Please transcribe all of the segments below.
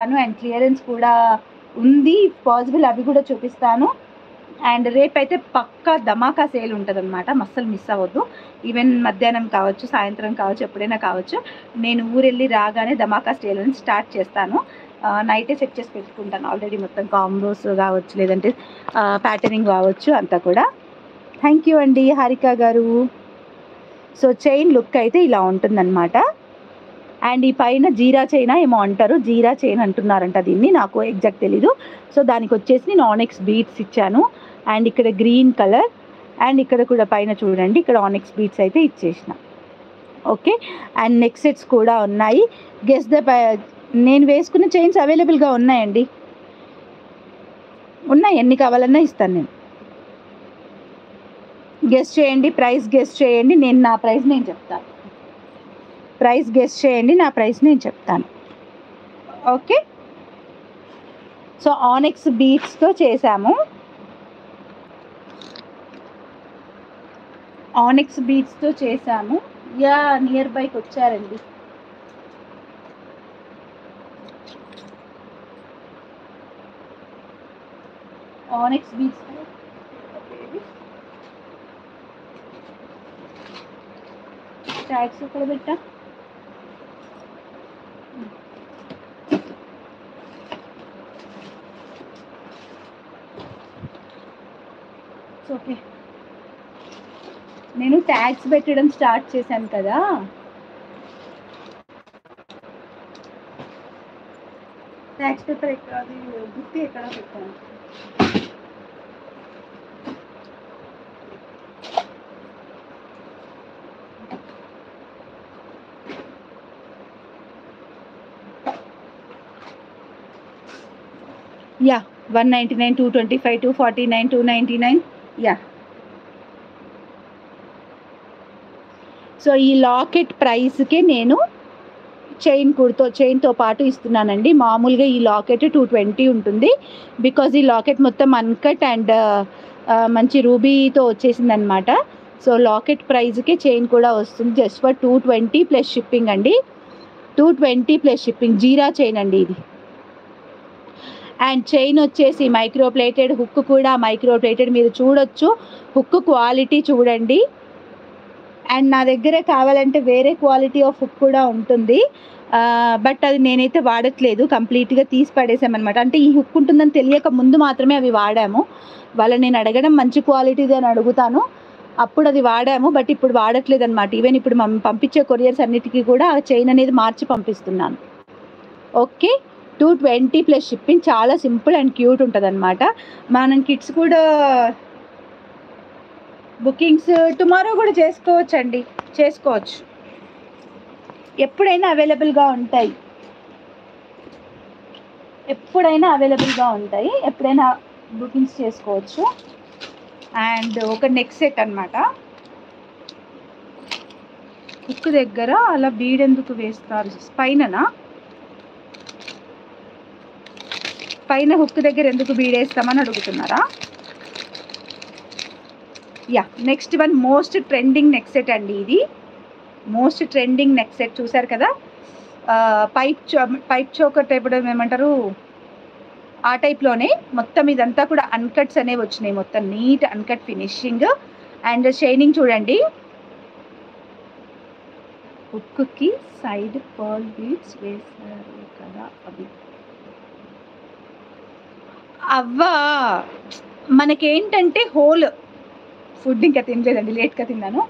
And clearance కూడా ఉంది, possible అవి కూడా చూపిస్తాను. అండ్ రేపైతే పక్కా ధమాకా సేల్ ఉంటుంది అనమాట, అస్సలు మిస్ అవ్వద్దు. ఈవెన్ మధ్యాహ్నం కావచ్చు, సాయంత్రం కావచ్చు, ఎప్పుడైనా కావచ్చు. నేను ఊరెళ్ళి రాగానే ధమాకా సేల్ అని స్టార్ట్ చేస్తాను. నైటే సెట్ చేసి పెట్టుకుంటాను ఆల్రెడీ, మొత్తం కాంబోస్ కావచ్చు, లేదంటే ప్యాటర్నింగ్ కావచ్చు, అంతా కూడా. థ్యాంక్ యూ అండి హారిక గారు. సో చైన్ లుక్ అయితే ఇలా ఉంటుందన్నమాట. అండ్ ఈ పైన జీరా చైనా ఏమో అంటారు, జీరా చైన్ అంటున్నారంట దీన్ని, నాకు ఎగ్జాక్ట్ తెలీదు. సో దానికి వచ్చేసి నేను ఆనెక్స్ బీట్స్ ఇచ్చాను. అండ్ ఇక్కడ గ్రీన్ కలర్, అండ్ ఇక్కడ కూడా పైన చూడండి, ఇక్కడ ఆనెక్స్ బీట్స్ అయితే ఇచ్చేసిన. ఓకే, అండ్ నెక్ సెట్స్ కూడా ఉన్నాయి. గెస్ ద నేను వేసుకున్న చైన్స్ అవైలబుల్గా ఉన్నాయండి, ఉన్నాయి, ఎన్ని కావాలన్నా ఇస్తాను నేను. గెస్ చేయండి, ప్రైస్ గెస్ చేయండి, నేను నా ప్రైస్ నేను చెప్తాను. ప్రైస్ గెస్ చేయండి, నా ప్రైస్ నేను చెప్తాను. ఓకే, సో ఆనెక్స్ బీట్స్తో చేసాము, ఆనెక్స్ బీట్స్తో చేసాము. యా, నియర్ బైకి వచ్చారండి. ఆనెక్స్ బీట్స్ ట్యాగ్స్ ఎక్కడ పెట్టా? ఓకే, నేను ట్యాగ్స్ పెట్టడం స్టార్ట్ చేశాను కదా, ట్యాగ్స్ పేపర్ ఎక్కడ, అది గుర్తు ఎక్కడ పెట్టాను. యా, 199, 225, 249, 299. యా, సో ఈ లాకెట్ ప్రైస్కే నేను చైన్తో పాటు ఇస్తున్నానండి. మామూలుగా ఈ లాకెట్ 220 ఉంటుంది, బికాజ్ ఈ లాకెట్ మొత్తం అన్కట్ అండ్ మంచి రూబీతో వచ్చేసింది అనమాట. సో లాకెట్ ప్రైస్కే చైన్ కూడా వస్తుంది, జస్ట్ ఫర్ 220 ప్లస్ షిప్పింగ్ అండి. 220 ప్లస్ షిప్పింగ్, జీరా చైన్ అండి ఇది. అండ్ చైన్ వచ్చేసి మైక్రో ప్లేటెడ్, హుక్ కూడా మైక్రో ప్లేటెడ్, మీరు చూడొచ్చు హుక్ క్వాలిటీ చూడండి. అండ్ నా దగ్గర కావాలంటే వేరే క్వాలిటీ ఆఫ్ హుక్ కూడా ఉంటుంది, బట్ అది నేనైతే వాడట్లేదు, కంప్లీట్గా తీసి పడేసామన్నమాట. అంటే ఈ హుక్ ఉంటుందని తెలియక ముందు మాత్రమే అవి వాడాము. వాళ్ళని నేను అడగడం మంచి క్వాలిటీది అని అడుగుతాను, అప్పుడు అది వాడాము, బట్ ఇప్పుడు వాడట్లేదు అనమాట. ఈవెన్ ఇప్పుడు పంపించే కొరియర్స్ అన్నిటికీ కూడా ఆ చైన్ అనేది మార్చి పంపిస్తున్నాను. ఓకే, 220 ప్లస్ షిప్పింగ్, చాలా సింపుల్ అండ్ క్యూట్ ఉంటుంది అనమాట. మనం కిడ్స్ కూడా బుకింగ్స్ టుమారో కూడా చేసుకోవచ్చండి, చేసుకోవచ్చు, ఎప్పుడైనా అవైలబుల్గా ఉంటాయి, ఎప్పుడైనా బుకింగ్స్ చేసుకోవచ్చు. అండ్ ఒక నెక్ సెట్ అనమాట, హుక్ దగ్గర అలా బీడ్ ఎందుకు వేస్తారు, పైన హుక్ దగ్గర ఎందుకు బీడేస్తామని అడుగుతున్నారా? Yeah, next one most trending neck set అండి, ఇది మోస్ట్ ట్రెండింగ్ నెక్ సెట్. చూసారు కదా, పైప్ చోకర్ టైప్ ఏమంటారు, ఆ టైప్లోనే మొత్తం ఇదంతా కూడా అన్కట్స్ అనేవి వచ్చినాయి, మొత్తం neat uncut finishing. And shining చూడండి, హుక్కి సైడ్ పర్ల్ బీడ్స్ వేసారు కదా, అవ్వా మనకేంటంటే హోల్ ఫుడ్ ఇంకా తినలేదండి, లేట్గా తిన్నాను.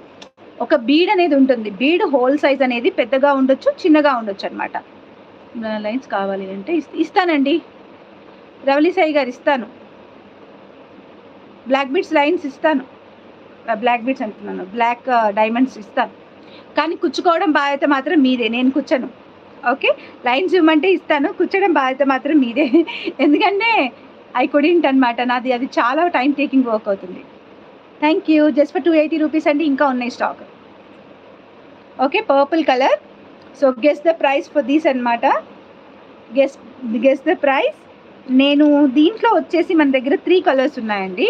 ఒక బీడ్ అనేది ఉంటుంది, బీడ్ హోల్ సైజ్ అనేది పెద్దగా ఉండొచ్చు, చిన్నగా ఉండొచ్చు అనమాట. లైన్స్ కావాలి అంటే ఇస్తానండి, రవలి సాయి గారు ఇస్తాను, బ్లాక్ బీడ్స్ లైన్స్ ఇస్తాను, బ్లాక్ బీడ్స్ అంటున్నాను, బ్లాక్ డైమండ్స్ ఇస్తాను, కానీ కుచ్చుకోవడం బాధ్యత మాత్రం మీదే, నేను కుచ్చను. ఓకే, లైన్స్ ఇవ్వమంటే ఇస్తాను, కుచ్చడం బాధ్యత మాత్రం మీదే, ఎందుకంటే ఐ కుడింట్ అనమాట, నాది అది చాలా టైం టేకింగ్ వర్క్ అవుతుంది. Thank you, just for 280 rupees అండి, ఇంకా ఉన్నాయి stock. Okay, purple colour. So guess the price for these అనమాట, గెస్ ద ప్రైస్. నేను దీంట్లో వచ్చేసి మన దగ్గర 3 కలర్స్ ఉన్నాయండి.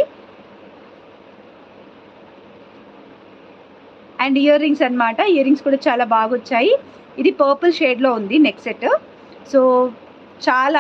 అండ్ ఇయర్ రింగ్స్ అనమాట, ఇయర్ రింగ్స్ కూడా చాలా బాగా వచ్చాయి. ఇది పర్పుల్ షేడ్లో ఉంది నెక్ సెట్. సో చాలా